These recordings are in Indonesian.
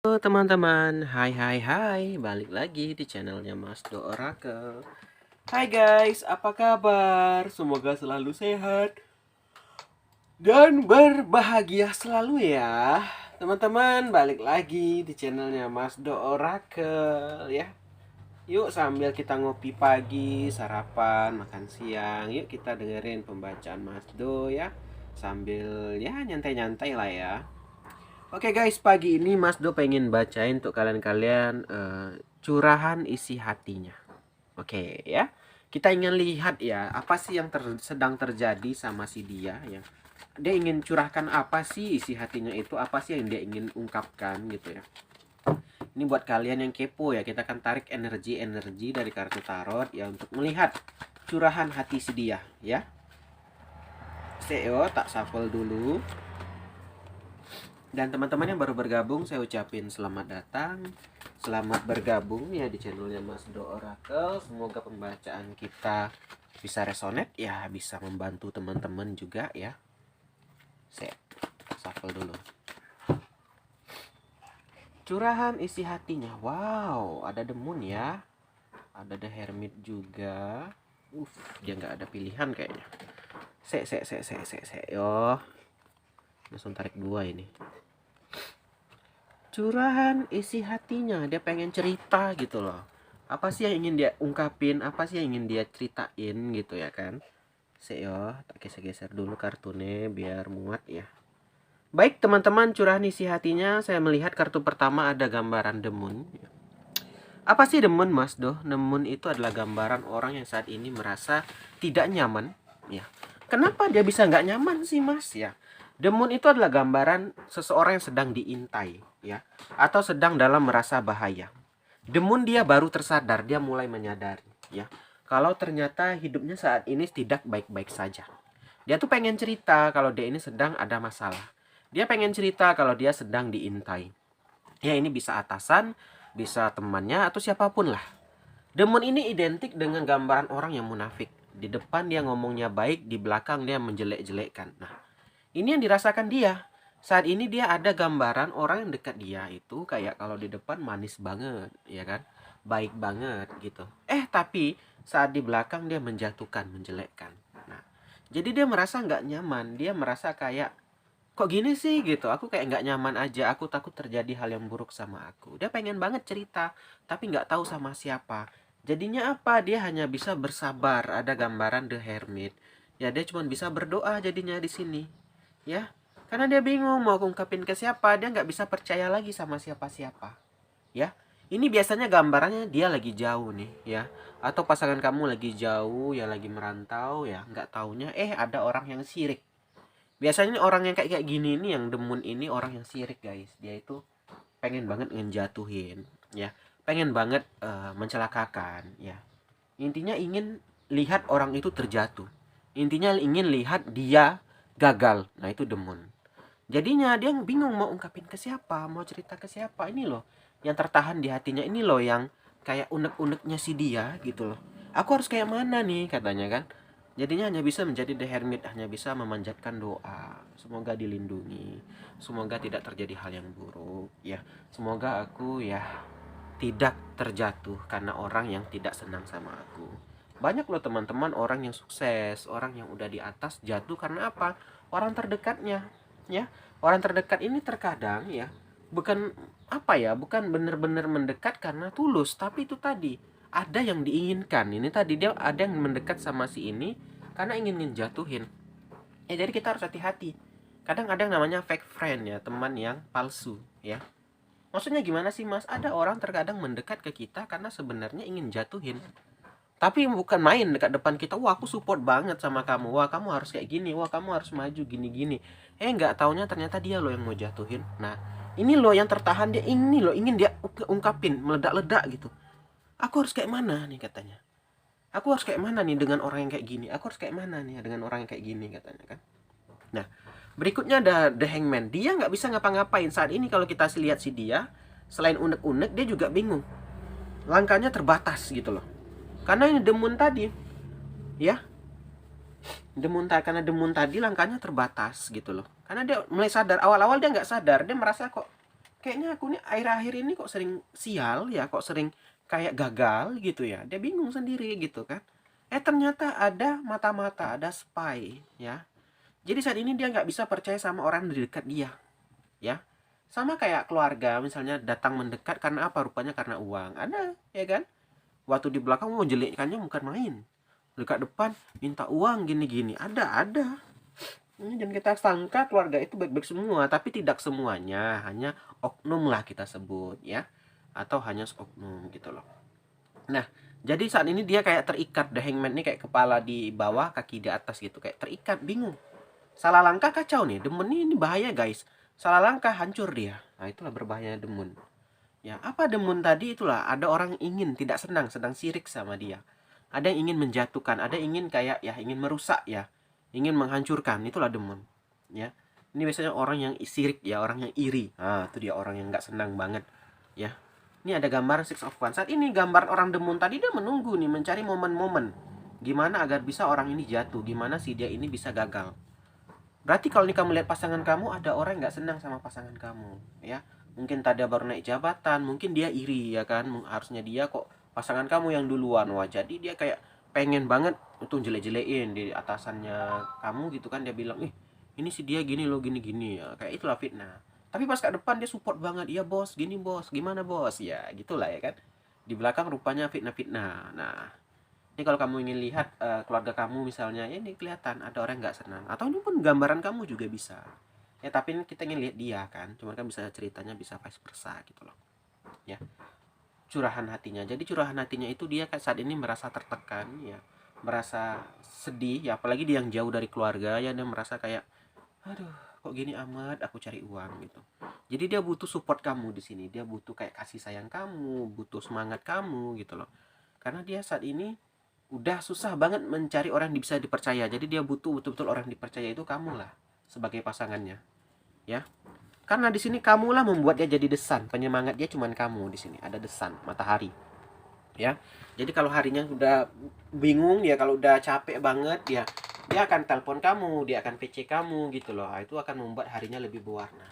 Halo teman-teman, hai, balik lagi di channelnya Mas Do Oracle. Hai guys, apa kabar? Semoga selalu sehat dan berbahagia selalu ya. Teman-teman, balik lagi di channelnya Mas Do Oracle ya. Yuk sambil kita ngopi pagi, sarapan, makan siang, yuk kita dengerin pembacaan Mas Do ya. Sambil ya nyantai-nyantai lah ya. Oke guys, pagi ini Mas Do pengen bacain untuk kalian-kalian curahan isi hatinya. Oke ya, kita ingin lihat ya apa sih yang sedang terjadi sama si dia ya. Dia ingin curahkan apa sih isi hatinya itu, apa sih yang dia ingin ungkapkan gitu ya. Ini buat kalian yang kepo ya, kita akan tarik energi dari kartu tarot ya untuk melihat curahan hati si dia ya. CEO tak shuffle dulu. Dan teman-teman yang baru bergabung, saya ucapin selamat datang, selamat bergabung ya di channelnya Mas Do Oracle. Semoga pembacaan kita bisa resonate ya, bisa membantu teman-teman juga ya. Saya shuffle dulu. Curahan isi hatinya. Wow, ada The Moon ya, ada The Hermit juga. Dia nggak ada pilihan kayaknya. Yo, langsung tarik dua ini. Curahan isi hatinya, dia pengen cerita gitu loh. Apa sih yang ingin dia ungkapin, apa sih yang ingin dia ceritain gitu ya kan. Yo, tak geser-geser dulu kartunya biar muat ya. Baik teman-teman, curahan isi hatinya, saya melihat kartu pertama ada gambaran The Moon. Apa sih The Moon, Mas Do? The Moon itu adalah gambaran orang yang saat ini merasa tidak nyaman ya. Kenapa dia bisa nggak nyaman sih Mas ya? The Moon itu adalah gambaran seseorang yang sedang diintai ya, atau sedang dalam merasa bahaya. The Moon dia baru tersadar, dia mulai menyadari ya, kalau ternyata hidupnya saat ini tidak baik-baik saja. Dia tuh pengen cerita kalau dia ini sedang ada masalah. Dia pengen cerita kalau dia sedang diintai. Ya ini bisa atasan, bisa temannya atau siapapun lah. Demon ini identik dengan gambaran orang yang munafik. Di depan dia ngomongnya baik, di belakang dia menjelek-jelekkan. Nah, ini yang dirasakan dia. Saat ini dia ada gambaran orang yang dekat dia itu kayak kalau di depan manis banget, ya kan? Baik banget gitu. Tapi saat di belakang dia menjatuhkan, menjelekkan. Nah, jadi dia merasa nggak nyaman. Dia merasa kayak kok gini sih gitu, aku kayak nggak nyaman aja, aku takut terjadi hal yang buruk sama aku. Dia pengen banget cerita tapi nggak tahu sama siapa. Jadinya apa, dia hanya bisa bersabar. Ada gambaran The Hermit ya, dia cuma bisa berdoa jadinya di sini ya, karena dia bingung mau ungkapin ke siapa. Dia nggak bisa percaya lagi sama siapa-siapa ya. Ini biasanya gambarannya dia lagi jauh nih ya, atau pasangan kamu lagi jauh ya, lagi merantau ya, nggak taunya ada orang yang sirik. Biasanya orang yang kayak gini nih, yang demun ini orang yang sirik guys. Dia itu pengen banget ngejatuhin ya, pengen banget mencelakakan ya. Intinya ingin lihat orang itu terjatuh. Intinya ingin lihat dia gagal. Nah itu demun. Jadinya dia bingung mau ungkapin ke siapa, mau cerita ke siapa. Ini loh yang tertahan di hatinya, ini loh yang kayak unek-uneknya si dia gitu loh. Aku harus kayak mana nih katanya kan. Jadinya hanya bisa menjadi The Hermit, hanya bisa memanjatkan doa. Semoga dilindungi, semoga tidak terjadi hal yang buruk ya. Semoga aku ya tidak terjatuh karena orang yang tidak senang sama aku. Banyak loh teman-teman orang yang sukses, orang yang udah di atas jatuh karena apa? Orang terdekatnya ya. Orang terdekat ini terkadang ya bukan bukan benar-benar mendekat karena tulus, tapi itu tadi ada yang diinginkan. Ini tadi dia ada yang mendekat sama si ini karena ingin ngejatuhin. Jadi kita harus hati-hati. Kadang ada yang namanya fake friend ya, teman yang palsu ya. Maksudnya gimana sih Mas? Ada orang terkadang mendekat ke kita karena sebenarnya ingin jatuhin. Tapi bukan main dekat depan kita, wah aku support banget sama kamu, wah kamu harus kayak gini, wah kamu harus maju gini-gini. Nggak taunya ternyata dia loh yang mau jatuhin. Nah, ini loh yang tertahan, dia ini loh ingin dia ungkapin, meledak-ledak gitu. Aku harus kayak mana nih katanya. Aku harus kayak mana nih dengan orang yang kayak gini. Aku harus kayak mana nih dengan orang yang kayak gini katanya kan. Nah, berikutnya ada The Hangman. Dia nggak bisa ngapa-ngapain saat ini. Kalau kita lihat si dia, selain unek-unek, dia juga bingung. Langkahnya terbatas gitu loh. Karena ini demun tadi, ya. Karena demun tadi langkahnya terbatas gitu loh. Karena dia mulai sadar. Awal-awal dia nggak sadar. Dia merasa kok kayaknya aku nih akhir-akhir ini kok sering sial ya, kok sering kayak gagal gitu ya. Dia bingung sendiri gitu kan. Ternyata ada mata-mata, ada spy ya. Jadi saat ini dia nggak bisa percaya sama orang di dekat dia ya. Sama kayak keluarga misalnya datang mendekat karena apa? Rupanya karena uang. Ada ya kan? Waktu di belakang mau jelekkannya bukan main. Dekat depan minta uang gini-gini. Ada. Dan kita sangka keluarga itu baik-baik semua, tapi tidak semuanya, hanya oknum lah kita sebut ya, atau hanya oknum gitu loh. Nah, jadi saat ini dia kayak terikat, the hangman ini kayak kepala di bawah, kaki di atas gitu, kayak terikat, bingung. Salah langkah kacau nih, demen ini bahaya guys. Salah langkah hancur dia. Nah, itulah berbahayanya demen. Ya, apa demen tadi itulah ada orang ingin tidak senang, sedang sirik sama dia. Ada yang ingin menjatuhkan, ada yang ingin kayak ya ingin merusak ya, ingin menghancurkan, itulah demen. Ya. Ini biasanya orang yang sirik ya, orang yang iri. Nah, itu dia orang yang nggak senang banget. Ya. Ini ada gambar Six of Wands. Saat ini gambar orang demen tadi dia menunggu nih, mencari momen-momen. Gimana agar bisa orang ini jatuh, gimana sih dia ini bisa gagal. Berarti kalau nih kamu lihat pasangan kamu, ada orang yang nggak senang sama pasangan kamu, ya. Mungkin tadi baru naik jabatan, mungkin dia iri ya kan, harusnya dia kok pasangan kamu yang duluan. Wah, jadi dia kayak pengen banget untuk jelek-jelekin di atasannya kamu gitu kan, dia bilang, ini sih dia gini loh, gini-gini ya. Kayak itulah fitnah. Tapi pas ke depan dia support banget, iya bos, gini bos, gimana bos, ya gitulah ya kan. Di belakang rupanya fitnah-fitnah. Nah, ini kalau kamu ingin lihat keluarga kamu misalnya, ya ini kelihatan ada orang nggak senang. Atau ini pun gambaran kamu juga bisa. Ya tapi kita ingin lihat dia kan, cuma kan bisa ceritanya bisa vice versa gitu loh. Ya, curahan hatinya. Jadi curahan hatinya itu dia saat ini merasa tertekan ya, merasa sedih ya, apalagi dia yang jauh dari keluarga ya, dia merasa kayak aduh kok gini amat, aku cari uang gitu. Jadi dia butuh support kamu di sini, dia butuh kayak kasih sayang kamu, butuh semangat kamu gitu loh. Karena dia saat ini udah susah banget mencari orang yang bisa dipercaya. Jadi dia butuh betul-betul orang yang dipercaya, itu kamu lah sebagai pasangannya, ya. Karena di sini kamulah membuat dia jadi desan, penyemangat dia cuman kamu di sini. Ada desan matahari, ya. Jadi kalau harinya udah bingung ya, kalau udah capek banget ya, dia akan telepon kamu, dia akan PC kamu gitu loh. Itu akan membuat harinya lebih berwarna.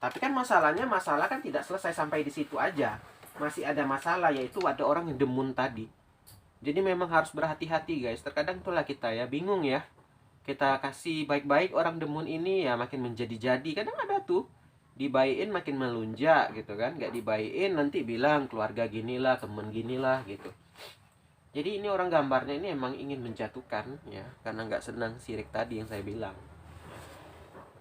Tapi kan masalahnya, masalah kan tidak selesai sampai di situ aja. Masih ada masalah, yaitu ada orang yang demun tadi. Jadi memang harus berhati-hati guys. Terkadang itulah kita ya bingung ya. Kita kasih baik-baik orang demun ini ya makin menjadi-jadi. Kadang ada tuh dibaikin makin melunjak gitu kan. Gak dibaikin nanti bilang keluarga ginilah, temen ginilah gitu. Jadi ini orang gambarnya ini emang ingin menjatuhkan ya, karena nggak senang sirik tadi yang saya bilang.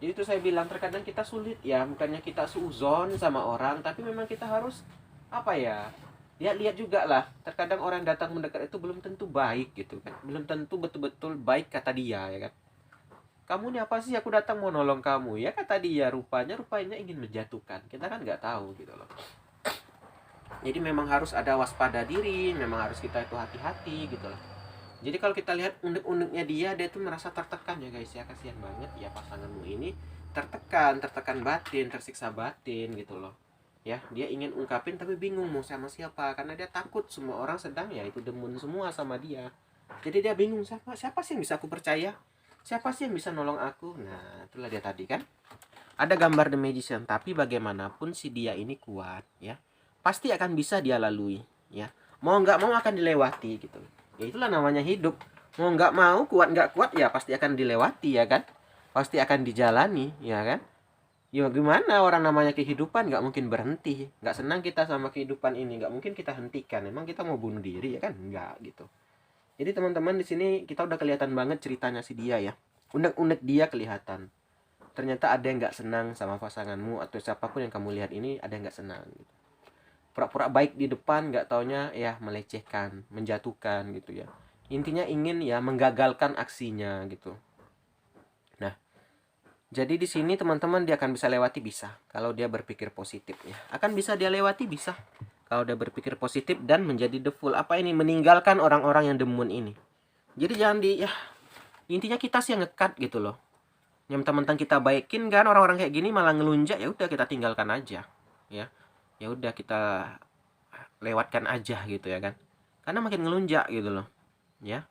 Jadi itu saya bilang terkadang kita sulit ya, bukannya kita suuzon sama orang, tapi memang kita harus apa ya, lihat juga lah. Terkadang orang datang mendekat itu belum tentu baik gitu kan, belum tentu betul-betul baik kata dia ya kan. Kamu nih apa sih, aku datang mau nolong kamu ya kata dia, rupanya ingin menjatuhkan. Kita kan nggak tahu gitu loh. Jadi memang harus ada waspada diri, memang harus kita itu hati-hati gitu loh. Jadi kalau kita lihat unek-uneknya dia tuh merasa tertekan ya guys ya, kasihan banget ya pasanganmu ini tertekan batin, tersiksa batin gitu loh. Ya, dia ingin ungkapin tapi bingung mau sama siapa karena dia takut semua orang sedang ya itu demun semua sama dia. Jadi dia bingung, siapa sih yang bisa aku percaya? Siapa sih yang bisa nolong aku? Nah, itulah dia tadi kan. Ada gambar The Magician, tapi bagaimanapun si dia ini kuat ya. Pasti akan bisa dia lalui ya. Mau nggak mau akan dilewati gitu. Ya itulah namanya hidup. Mau nggak mau, kuat nggak kuat ya pasti akan dilewati ya kan. Pasti akan dijalani ya kan. Ya gimana, orang namanya kehidupan nggak mungkin berhenti. Nggak senang kita sama kehidupan ini, nggak mungkin kita hentikan. Emang kita mau bunuh diri ya kan? Nggak gitu. Jadi teman-teman di sini kita udah kelihatan banget ceritanya si dia ya. Unek-unek dia kelihatan. Ternyata ada yang nggak senang sama pasanganmu atau siapapun yang kamu lihat ini, ada yang nggak senang gitu. Pura-pura baik di depan, nggak taunya ya melecehkan, menjatuhkan gitu ya. Intinya ingin ya menggagalkan aksinya gitu. Nah, jadi di sini teman-teman dia akan bisa lewati, bisa kalau dia berpikir positif ya. Akan bisa dia lewati, bisa kalau dia berpikir positif dan menjadi the full apa ini, meninggalkan orang-orang yang demun ini. Jadi jangan ya intinya kita sih yang ngekat gitu loh. Yang teman-teman kita baikin kan, orang-orang kayak gini malah ngelunjak, ya udah kita tinggalkan aja ya. Ya udah kita lewatkan aja gitu ya kan, karena makin ngelunjak gitu loh ya.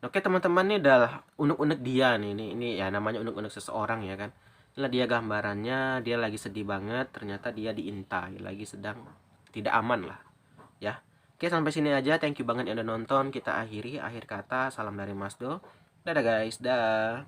Oke teman-teman, ini adalah unek-unek dia nih, ini ya namanya unek-unek seseorang ya kan. Lah dia gambarannya dia lagi sedih banget, ternyata dia diintai, lagi sedang tidak aman lah ya. Oke, sampai sini aja. Thank you banget yang udah nonton. Kita akhiri akhir kata. Salam dari Mas Do. Dadah guys, dah.